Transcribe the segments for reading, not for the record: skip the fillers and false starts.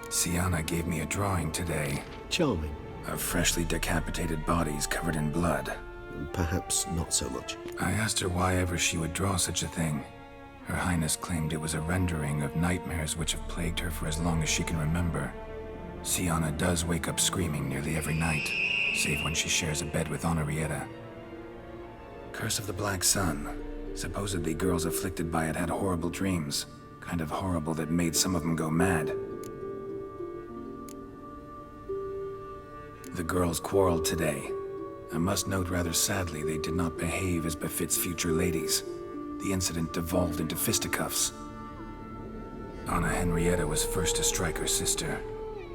Sienna gave me a drawing today. Charming. Of freshly decapitated bodies covered in blood. Perhaps not so much. I asked her why ever she would draw such a thing. Her Highness claimed it was a rendering of nightmares which have plagued her for as long as she can remember. Sienna does wake up screaming nearly every night, save when she shares a bed with Henrietta. Curse of the Black Sun. Supposedly girls afflicted by it had horrible dreams. Kind of horrible that made some of them go mad. The girls quarreled today. I must note rather sadly they did not behave as befits future ladies. The incident devolved into fisticuffs. Anna Henrietta was first to strike her sister.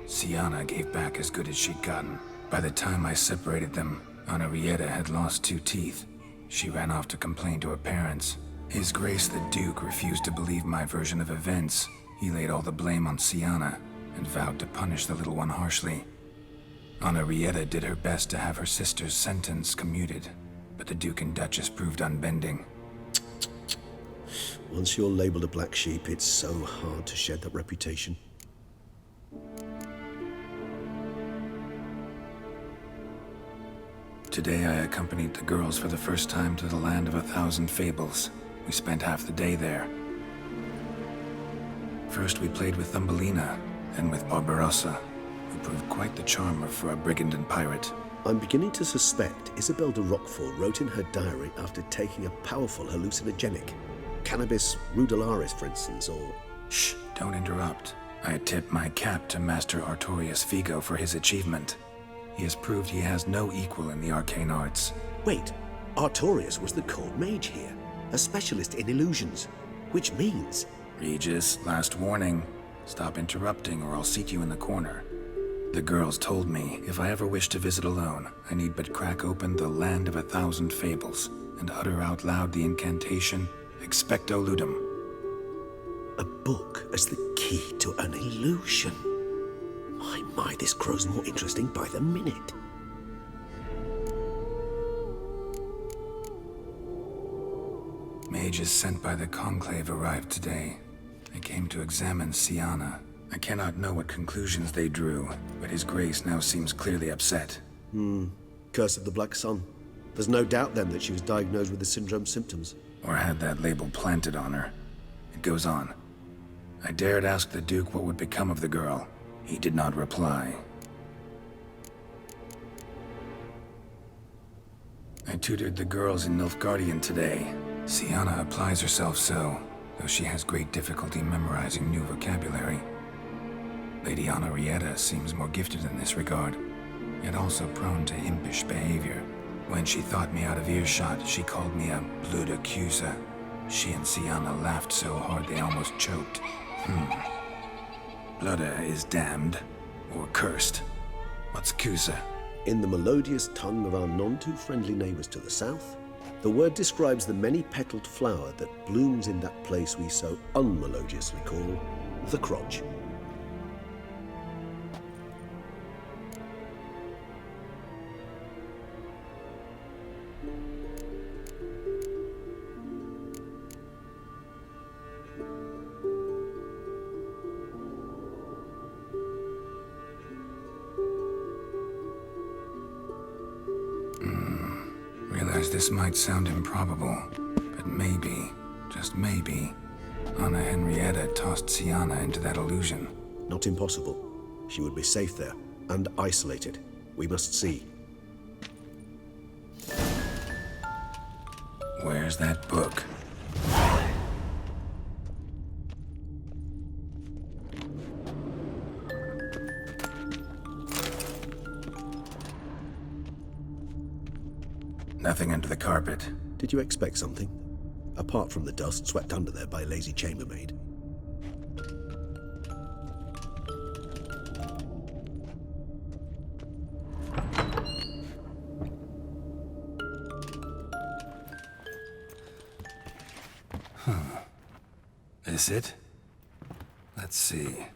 Sienna gave back as good as she'd gotten. By the time I separated them, Henrietta had lost 2 teeth. She ran off to complain to her parents. His Grace the Duke refused to believe my version of events. He laid all the blame on Sienna and vowed to punish the little one harshly. Henrietta did her best to have her sister's sentence commuted, but the Duke and Duchess proved unbending. Once you're labeled a black sheep, it's so hard to shed that reputation. Today I accompanied the girls for the first time to the land of 1,000 fables. We spent half the day there. First we played with Thumbelina, then with Barbarossa, who proved quite the charmer for a brigand and pirate. I'm beginning to suspect Isabel de Roquefort wrote in her diary after taking a powerful hallucinogenic. Cannabis rudularis, for instance, or... Shh, don't interrupt. I tip my cap to Master Artorius Figo for his achievement. He has proved he has no equal in the arcane arts. Wait, Artorius was the court mage here, a specialist in illusions, which means... Regis, last warning. Stop interrupting or I'll seat you in the corner. The girls told me if I ever wish to visit alone, I need but crack open the Land of 1,000 Fables and utter out loud the incantation, Expecto Ludum. A book as the key to an illusion. My, this grows more interesting by the minute. Mages sent by the Conclave arrived today. They came to examine Sienna. I cannot know what conclusions they drew, but His Grace now seems clearly upset. Curse of the Black Sun. There's no doubt then that she was diagnosed with the syndrome symptoms. Or had that label planted on her. It goes on. I dared ask the Duke what would become of the girl. He did not reply. I tutored the girls in Nilfgaardian today. Sienna applies herself so, though she has great difficulty memorizing new vocabulary. Lady Henrietta seems more gifted in this regard, yet also prone to impish behavior. When she thought me out of earshot, she called me a blood accuser. She and Sienna laughed so hard they almost choked. Blooda is damned, or cursed. What's Cusa? In the melodious tongue of our none-too-friendly neighbors to the south, the word describes the many-petaled flower that blooms in that place we so unmelodiously call the crotch. This might sound improbable, but maybe, just maybe, Anna Henrietta tossed Sienna into that illusion. Not impossible. She would be safe there, and isolated. We must see. Where's that book? Nothing under the carpet. Did you expect something? Apart from the dust swept under there by a lazy chambermaid. This it? Let's see.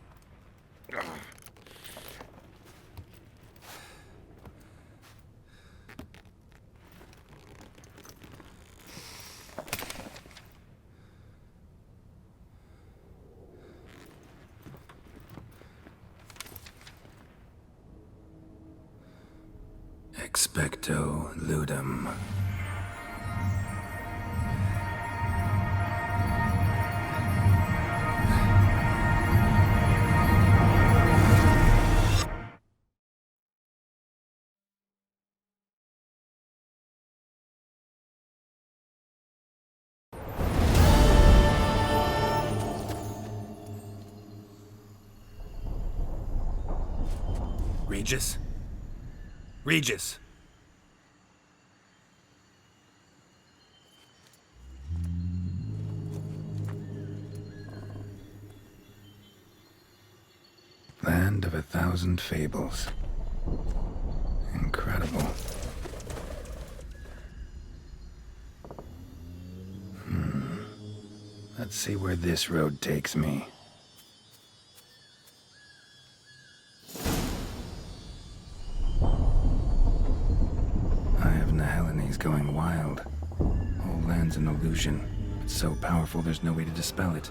Expecto ludum. Regis? Regis! Land of 1,000 fables. Incredible. Let's see where this road takes me. He's going wild. Whole land's an illusion. It's so powerful there's no way to dispel it.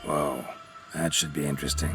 Whoa. That should be interesting.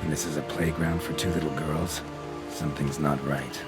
This is a playground for two little girls. Something's not right.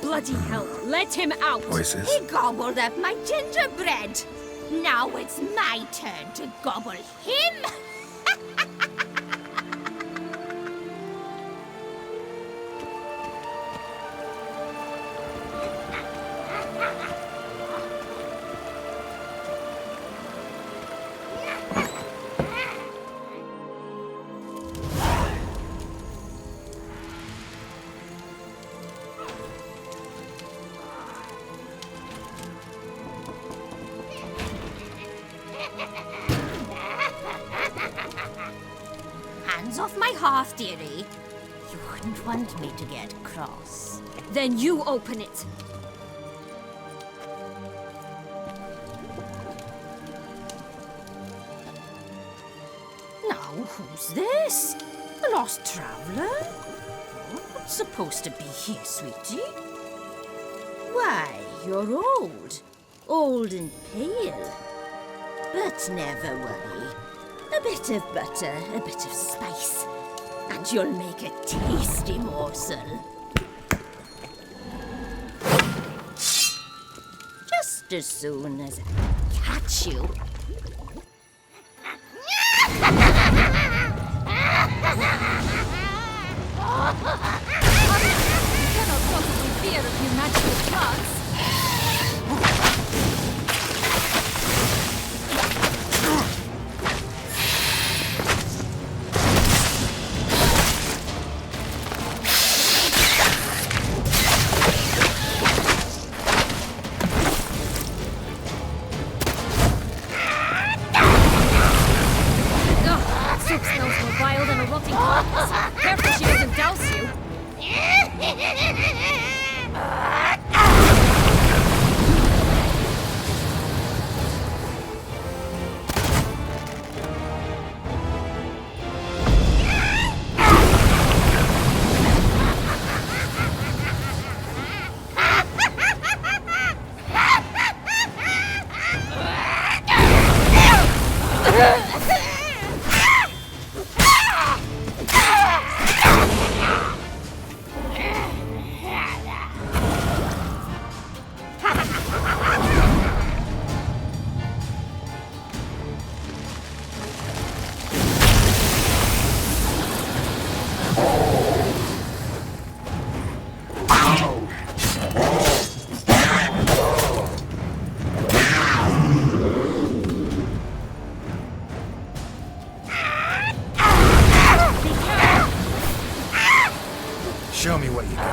Bloody hell, let him out! Voices? He gobbled up my gingerbread. Now it's my turn to gobble him. Hands off my hearth, dearie. You wouldn't want me to get cross. Then you open it. Oh, who's this? The lost traveler? What's supposed to be here, sweetie? Why, you're old. Old and pale. But never worry. A bit of butter, a bit of spice, and you'll make a tasty morsel. Just as soon as I catch you. You cannot possibly fear a few magical plants. Soup smells more vile than a rotting carcass. Careful she doesn't douse you. Show me what you got.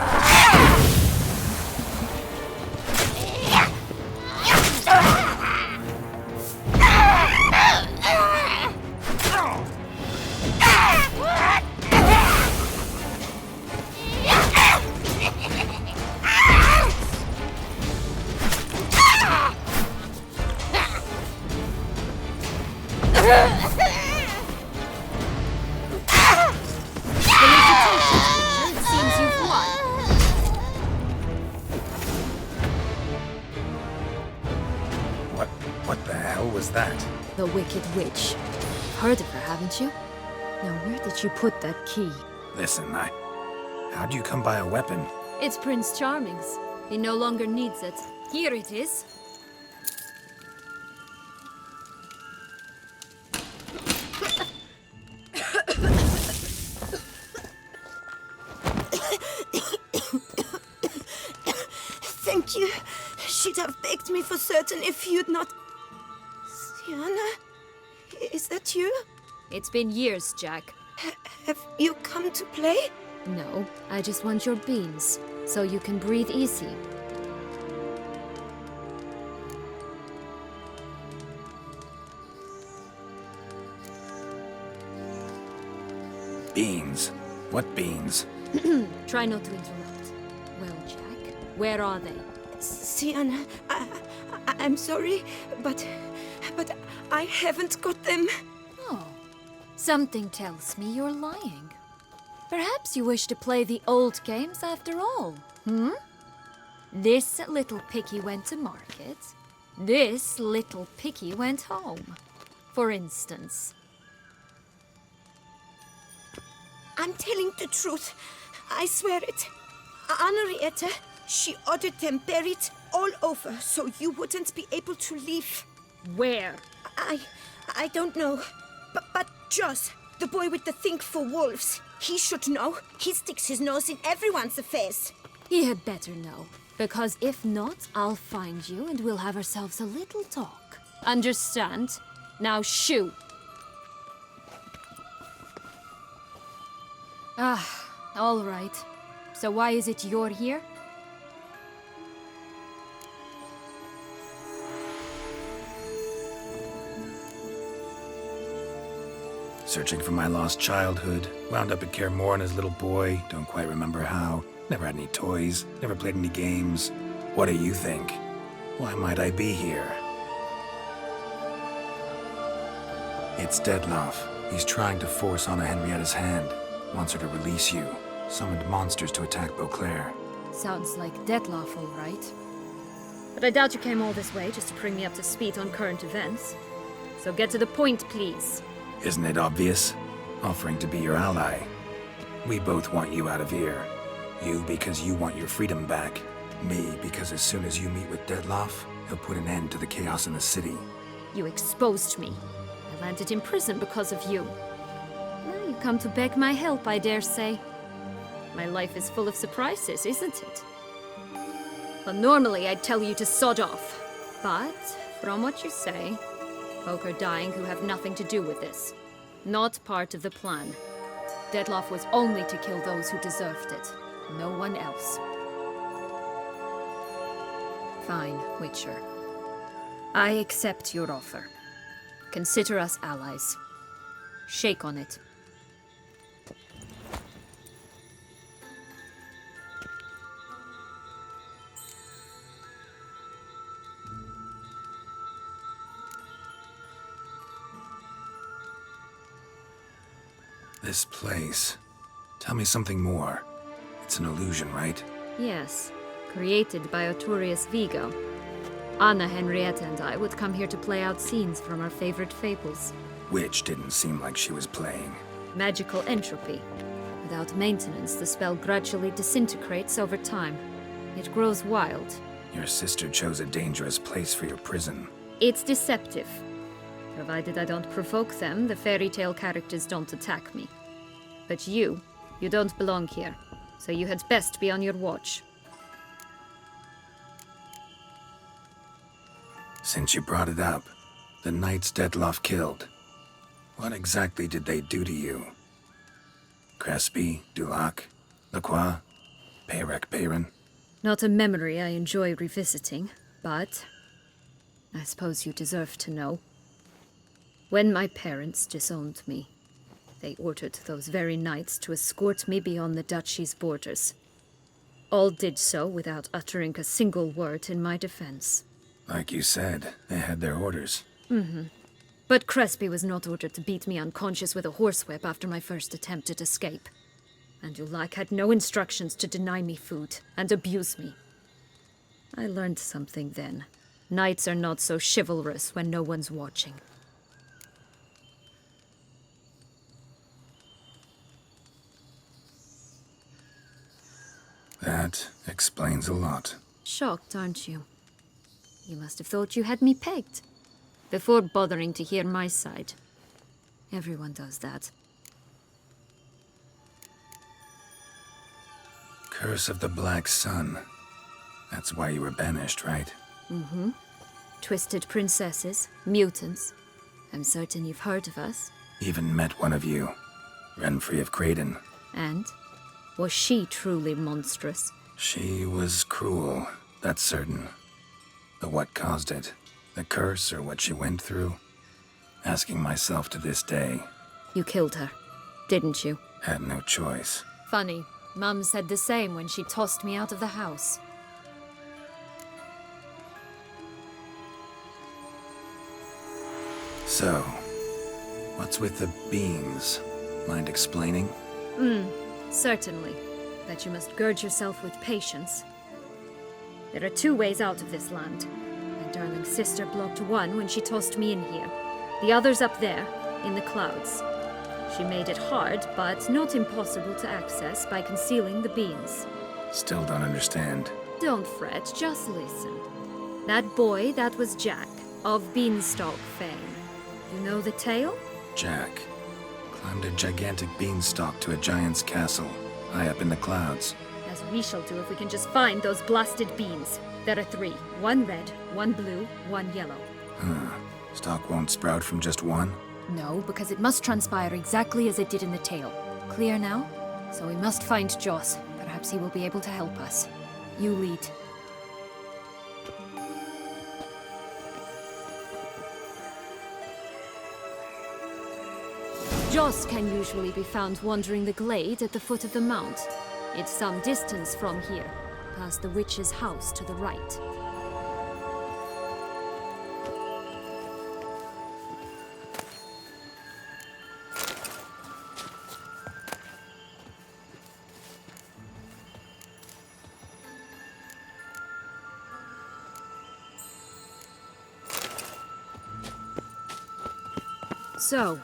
It seems you've won. What the hell was that? The Wicked Witch. Heard of her, haven't you? Now, where did you put that key? Listen, how'd you come by a weapon? It's Prince Charming's. He no longer needs it. Here it is. Thank you. She'd have begged me for certain if you'd not... Sienna? Is that you? It's been years, Jack. Have you come to play? No, I just want your beans, so you can breathe easy. Beans? What beans? Try not to interrupt. Well, Jack, where are they? Sienna, I'm sorry, but I haven't got them. Oh, something tells me you're lying. Perhaps you wish to play the old games after all, hmm? This little piggy went to market. This little piggy went home, for instance. I'm telling the truth. I swear it. Henrietta, she ordered them buried all over so you wouldn't be able to leave. Where? I don't know. But Joss, the boy with the thing for wolves, he should know. He sticks his nose in everyone's affairs. He had better know, because if not, I'll find you and we'll have ourselves a little talk. Understand? Now shoo! Ah, all right. So why is it you're here? Searching for my lost childhood. Wound up at Kaer Morhen as a little boy. Don't quite remember how. Never had any toys. Never played any games. What do you think? Why might I be here? It's Deadloff. He's trying to force Anna Henrietta's hand. Wants her to release you. Summoned monsters to attack Beauclair. Sounds like Dettlaff, all right. But I doubt you came all this way just to bring me up to speed on current events. So get to the point, please. Isn't it obvious? Offering to be your ally. We both want you out of here. You because you want your freedom back. Me because as soon as you meet with Dettlaff, he'll put an end to the chaos in the city. You exposed me. I landed in prison because of you. Now you come to beg my help, I dare say. My life is full of surprises, isn't it? Well, normally I'd tell you to sod off. But, from what you say, folk are dying who have nothing to do with this. Not part of the plan. Dettlaff was only to kill those who deserved it. No one else. Fine, Witcher. I accept your offer. Consider us allies. Shake on it. This place. Tell me something more. It's an illusion, right? Yes, created by Arturius Vigo. Anna Henrietta and I would come here to play out scenes from our favorite fables. Which didn't seem like she was playing. Magical entropy. Without maintenance, the spell gradually disintegrates over time. It grows wild. Your sister chose a dangerous place for your prison. It's deceptive. Provided I don't provoke them, the fairy tale characters don't attack me. But you don't belong here, so you had best be on your watch. Since you brought it up, the knights Dettlaff killed. What exactly did they do to you? Crespi, Dulac, Lacroix, Peyrac Peyran? Not a memory I enjoy revisiting, but I suppose you deserve to know. When my parents disowned me, they ordered those very knights to escort me beyond the duchy's borders. All did so without uttering a single word in my defense. Like you said, they had their orders. But Crespi was not ordered to beat me unconscious with a horsewhip after my first attempt at escape. And Dulac had no instructions to deny me food and abuse me. I learned something then. Knights are not so chivalrous when no one's watching. That explains a lot. Shocked, aren't you? You must have thought you had me pegged. Before bothering to hear my side. Everyone does that. Curse of the Black Sun. That's why you were banished, right? Twisted princesses, mutants. I'm certain you've heard of us. Even met one of you. Renfrey of Craden. And? Was she truly monstrous? She was cruel, that's certain. But what caused it? The curse or what she went through? Asking myself to this day. You killed her, didn't you? Had no choice. Funny. Mum said the same when she tossed me out of the house. So, what's with the beans? Mind explaining? Certainly. But you must gird yourself with patience. There are two ways out of this land. My darling sister blocked one when she tossed me in here. The other's up there, in the clouds. She made it hard, but not impossible to access by concealing the beans. Still don't understand. Don't fret, just listen. That boy, that was Jack, of Beanstalk fame. You know the tale? Jack climbed a gigantic beanstalk to a giant's castle, high up in the clouds. As we shall do if we can just find those blasted beans. There are 3. 1 red, 1 blue, 1 yellow. Stalk won't sprout from just one? No, because it must transpire exactly as it did in the tale. Clear now? So we must find Joss. Perhaps he will be able to help us. You lead. Joss can usually be found wandering the glade at the foot of the mount. It's some distance from here, past the witch's house to the right. So,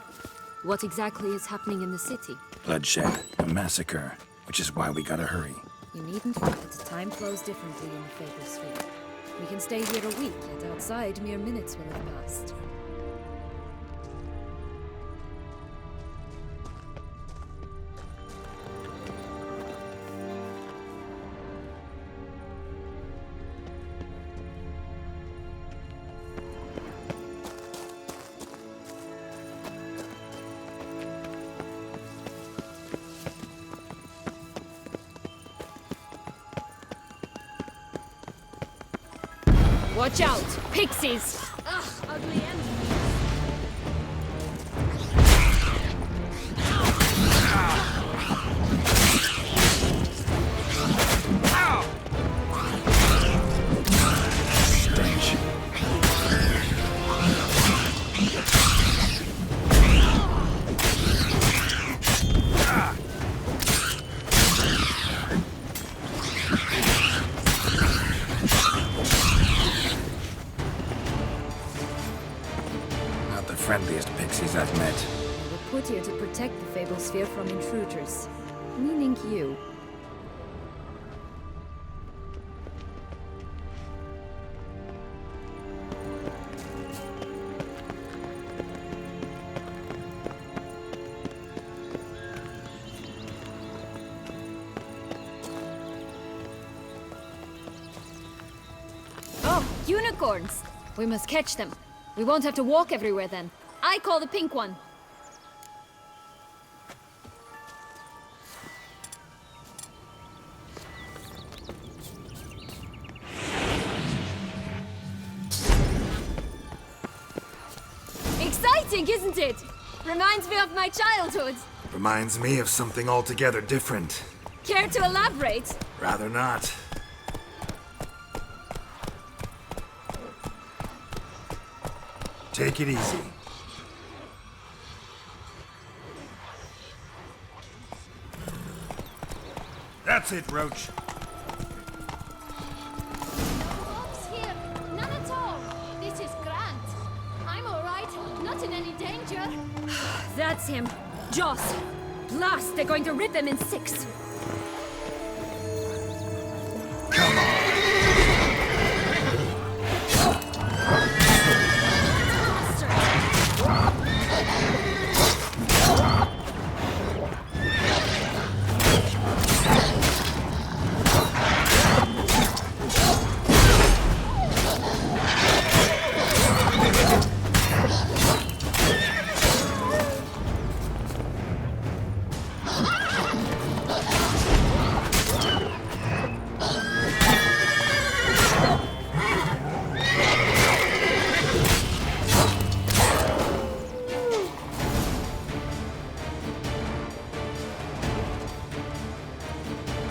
what exactly is happening in the city? Bloodshed, a massacre, which is why we gotta hurry. You needn't fret. Time flows differently in the Fable Sphere. We can stay here a week, yet outside mere minutes will have passed. Watch out! Pixies! Ugh, ugly enemies. Friendliest pixies I've met. We were put here to protect the Fable Sphere from intruders. Meaning you. Oh, unicorns! We must catch them. We won't have to walk everywhere then. I call the pink one. Exciting, isn't it? Reminds me of my childhood. Reminds me of something altogether different. Care to elaborate? Rather not. Take it easy. That's it, Roach. Wolves here. None at all. This is Grant. I'm all right. Not in any danger. That's him. Joss. Blast, they're going to rip him in 6.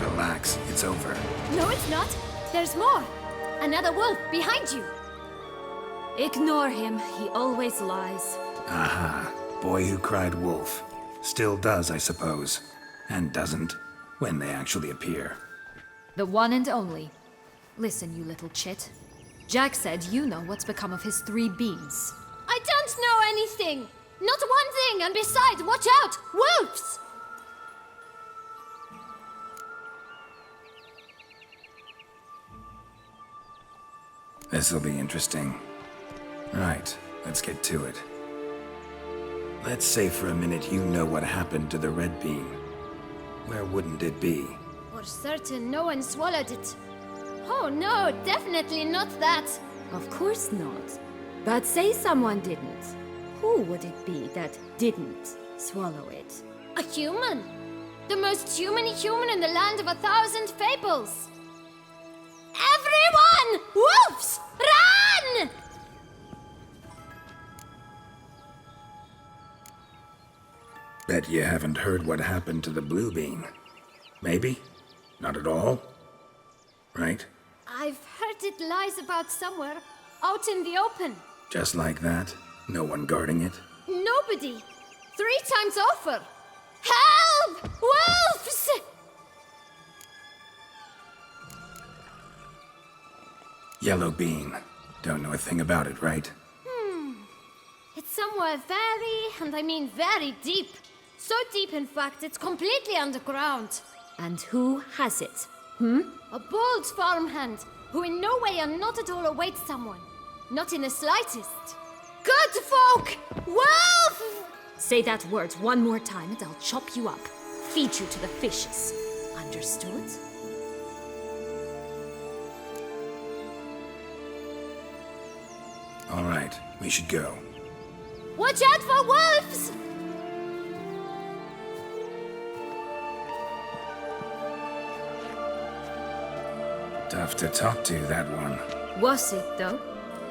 Relax, it's over. No, it's not. There's more. Another wolf behind you. Ignore him. He always lies. Aha. Boy who cried wolf. Still does, I suppose. And doesn't, when they actually appear. The one and only. Listen, you little chit. Jack said you know what's become of his 3 beams. I don't know anything. Not one thing. And besides, watch out. Wolves! This'll be interesting. Right, let's get to it. Let's say for a minute you know what happened to the red bean. Where wouldn't it be? For certain, no one swallowed it. Oh no, definitely not that. Of course not. But say someone didn't. Who would it be that didn't swallow it? A human. The most human in the land of 1,000 fables. Everyone! Wolves! Run! Bet you haven't heard what happened to the blue bean. Maybe? Not at all? Right? I've heard it lies about somewhere, out in the open. Just like that? No one guarding it? Nobody. 3 times over. Help! Wolves! Yellow bean. Don't know a thing about it, right? It Somewhere very, and I mean very deep. So deep, in fact, it's completely underground. And who has it? A bold farmhand who in no way and not at all awaits someone. Not in the slightest. Good folk! Wolf! Say that word one more time and I'll chop you up. Feed you to the fishes. Understood? All right, we should go. Watch out for wolves! Tough to talk to, that one. Was it, though?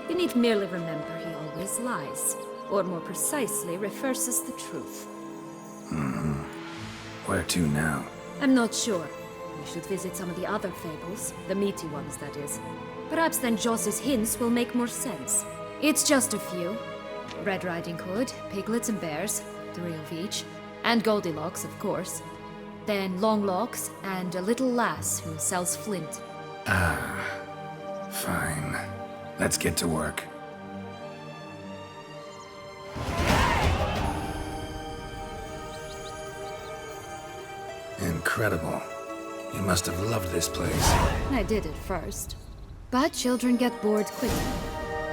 You need merely remember he always lies. Or more precisely, reverses the truth. Where to now? I'm not sure. We should visit some of the other fables. The meaty ones, that is. Perhaps then Joss's hints will make more sense. It's just a few. Red Riding Hood, piglets and bears, 3 of each. And Goldilocks, of course. Then Longlocks, and a little lass who sells flint. Fine. Let's get to work. Incredible. You must have loved this place. I did at first. But children get bored quickly.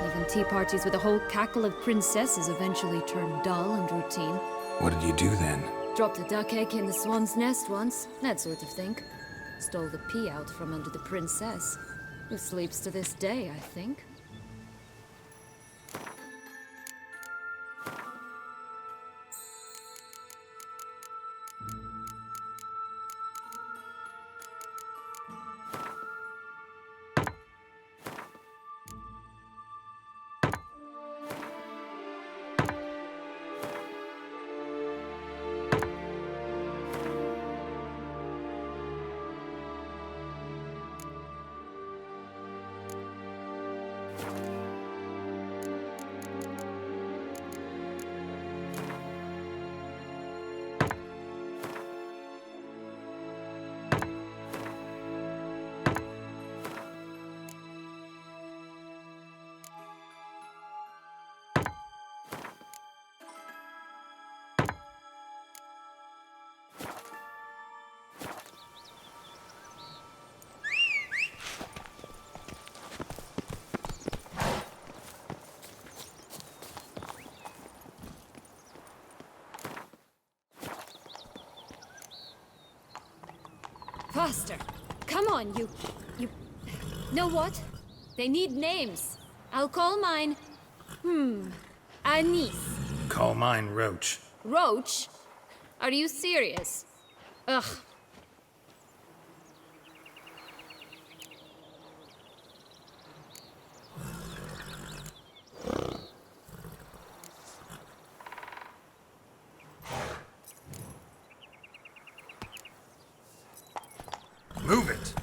Even tea parties with a whole cackle of princesses eventually turn dull and routine. What did you do then? Dropped a duck egg in the swan's nest once, that sort of thing. Stole the pea out from under the princess, who sleeps to this day, I think. Faster! Come on, you... Know what? They need names. I'll call mine... Anise. Call mine Roach. Roach? Are you serious? Ugh. Move it!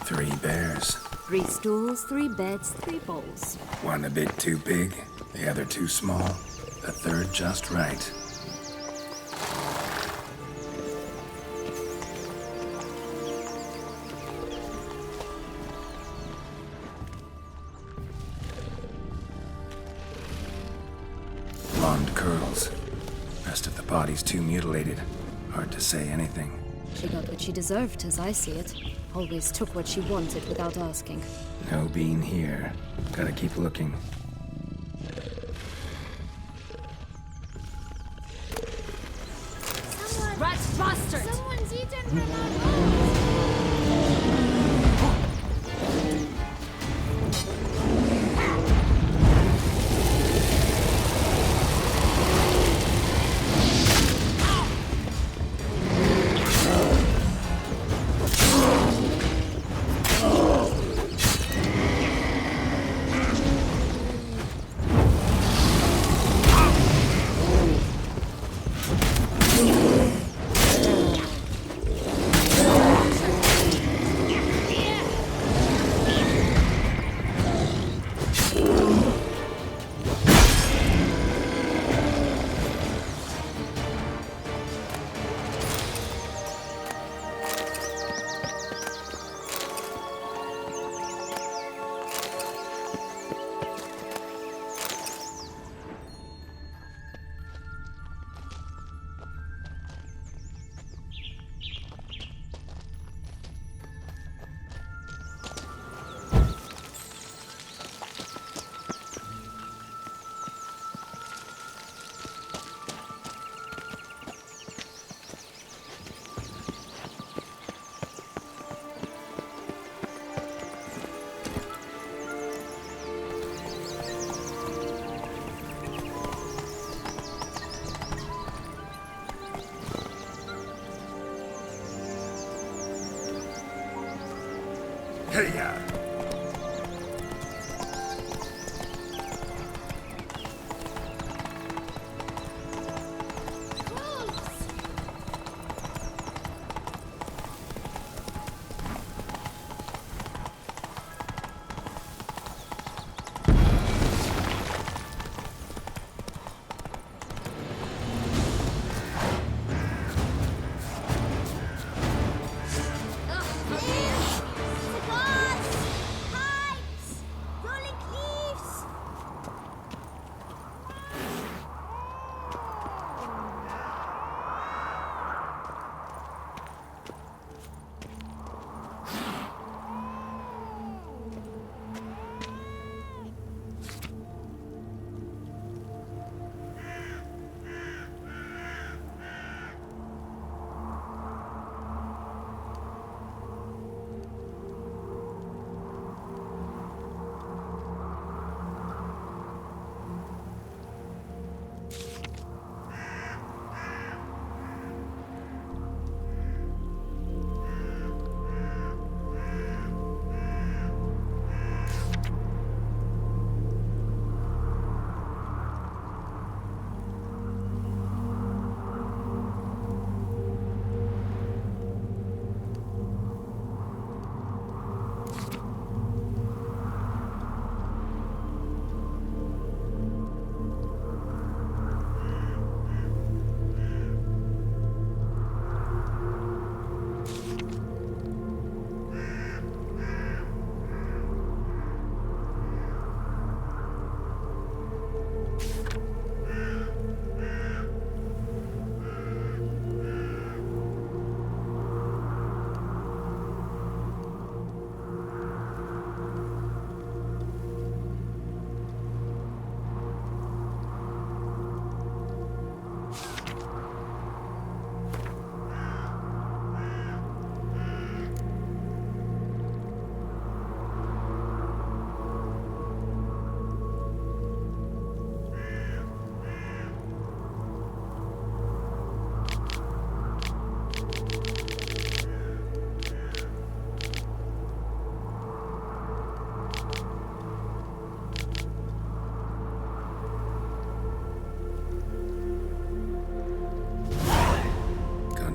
Three bears. 3 stools, 3 beds, 3 bowls. One a bit too big, the other too small, the third just right. blonde curls. Rest of the body's too mutilated. Hard to say anything. She got what she deserved, as I see it. Always took what she wanted without asking. No bean here. Gotta keep looking. Rat bastard! Someone's eaten from our Hey-ya!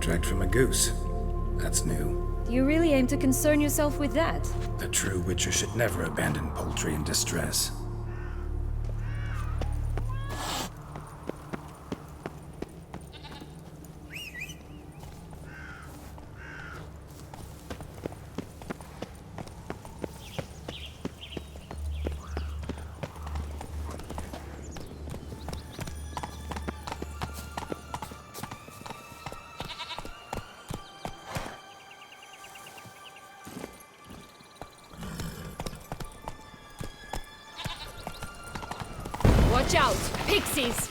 Contract from a goose. That's new. You really aim to concern yourself with that? A true witcher should never abandon poultry in distress. Watch out! Pixies!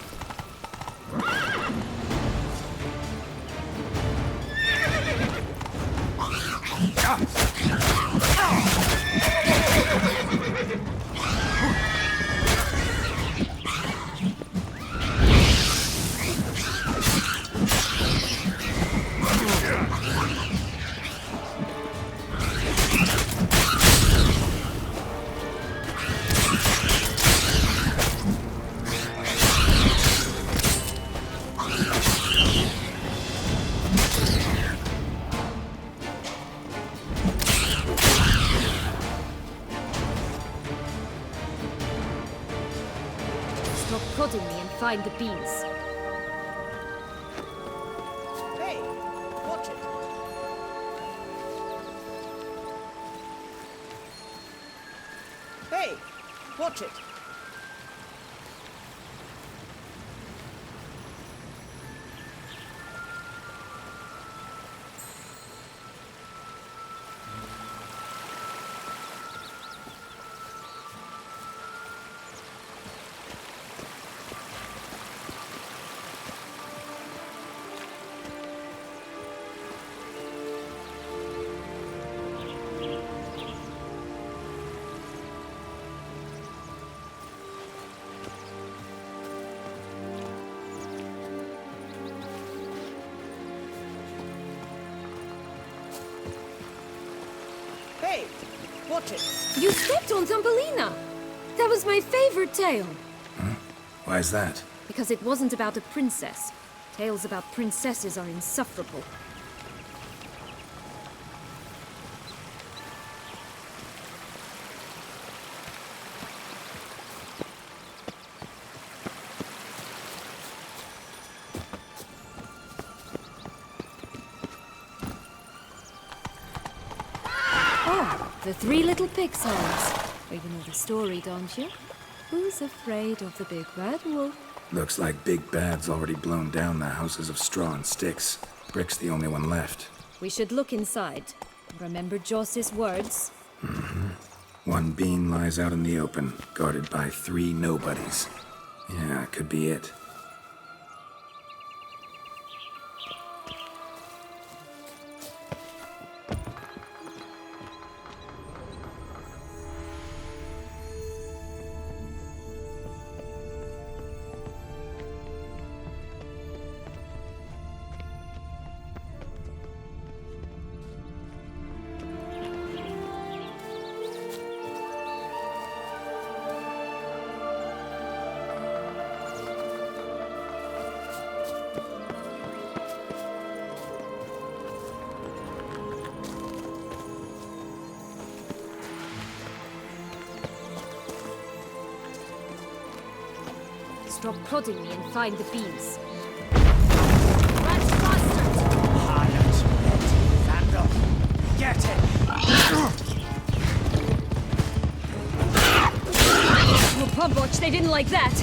Stop prodding me and find the beans. Hey, watch it. Hey, watch it. Hey, watch it. You stepped on Thumbelina! That was my favorite tale. Why is that? Because it wasn't about a princess. Tales about princesses are insufferable. Oh, the three little pig songs. Well, you know the story, don't you? Who's afraid of the big bad wolf? Looks like Big Bad's already blown down the houses of straw and sticks. Brick's the only one left. We should look inside. Remember Joss's words? One bean lies out in the open, guarded by three nobodies. Yeah, could be it. Stop prodding me and find the beans. Rats bastard! Harlot, vandal, get him! Oh, Pumboch, they didn't like that!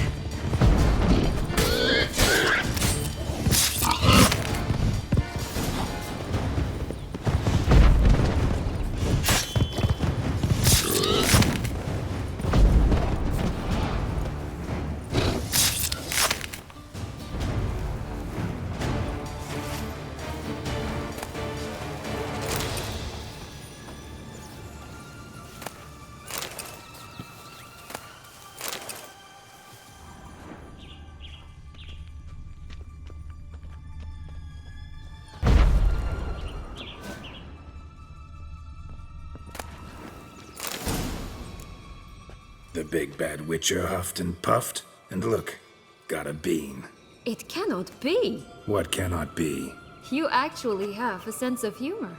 The big bad witcher huffed and puffed, and look, got a bean. It cannot be. What cannot be? You actually have a sense of humor.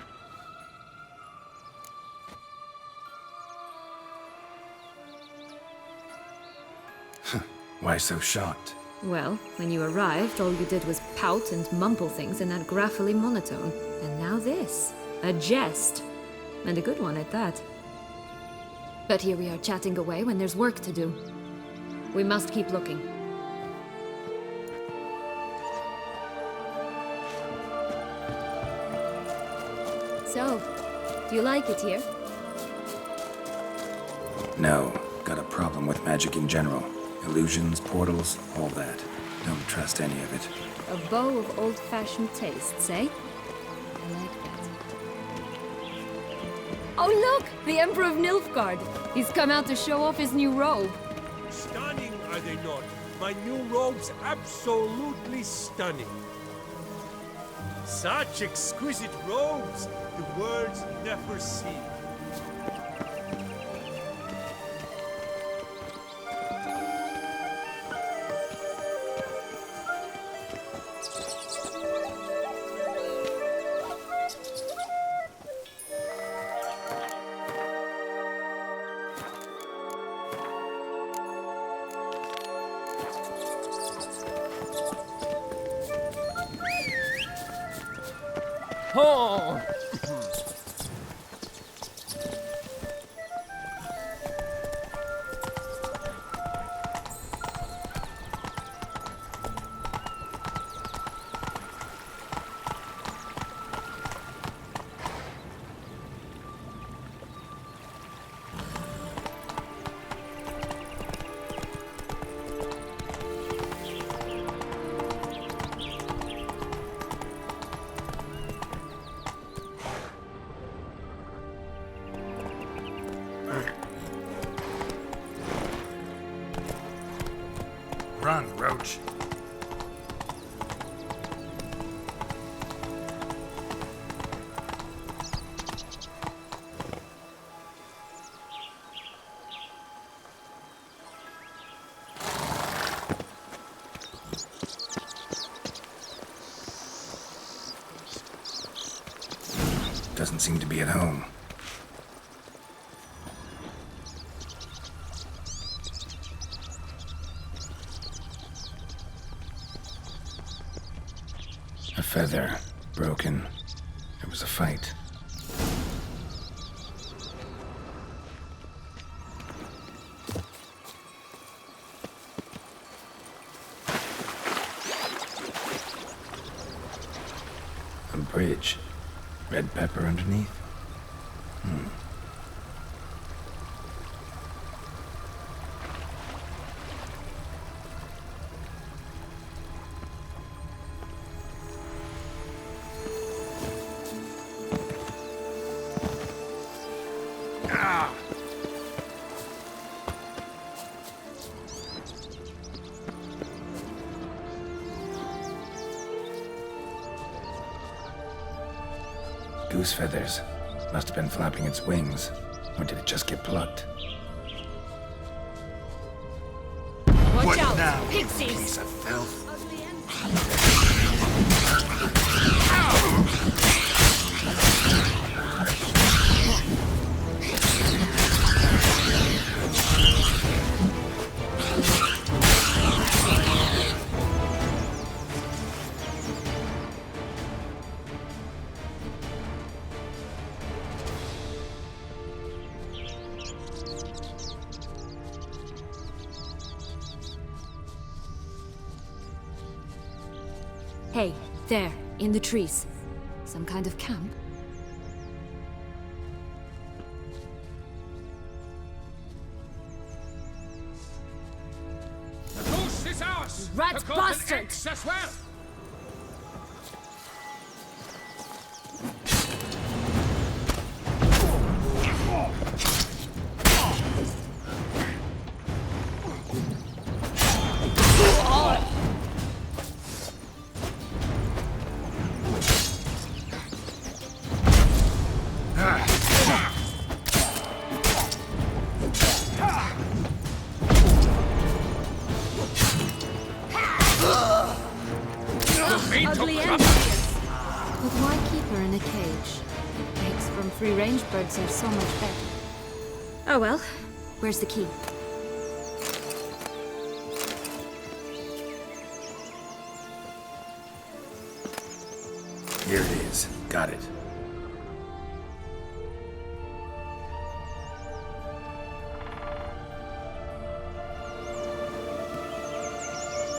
Why so shocked? Well, when you arrived, all you did was pout and mumble things in that graphically monotone. And now this. A jest. And a good one at that. But here we are chatting away when there's work to do. We must keep looking. So, do you like it here? No, got a problem with magic in general. Illusions, portals, all that. Don't trust any of it. A bow of old-fashioned tastes, eh? I like that. Oh look! The Emperor of Nilfgaard! He's come out to show off his new robe. Stunning, are they not? My new robe's absolutely stunning. Such exquisite robes, the world's never seen. Oh! Run, Roach. Doesn't seem to be at home. A feather. Broken. There was a fight. A bridge. Red pepper underneath? Goose feathers. Must have been flapping its wings. Or did it just get plucked? Watch out! Now, Pixies! piece of filth. Hey, there, in the trees. Some kind of camp? The goose is ours! Rat the golden bastard! eggs as well! Ugly envious. But why keep her in a cage? Eggs from free-range birds are so much better. Oh well, where's the key? Here it is. Got it.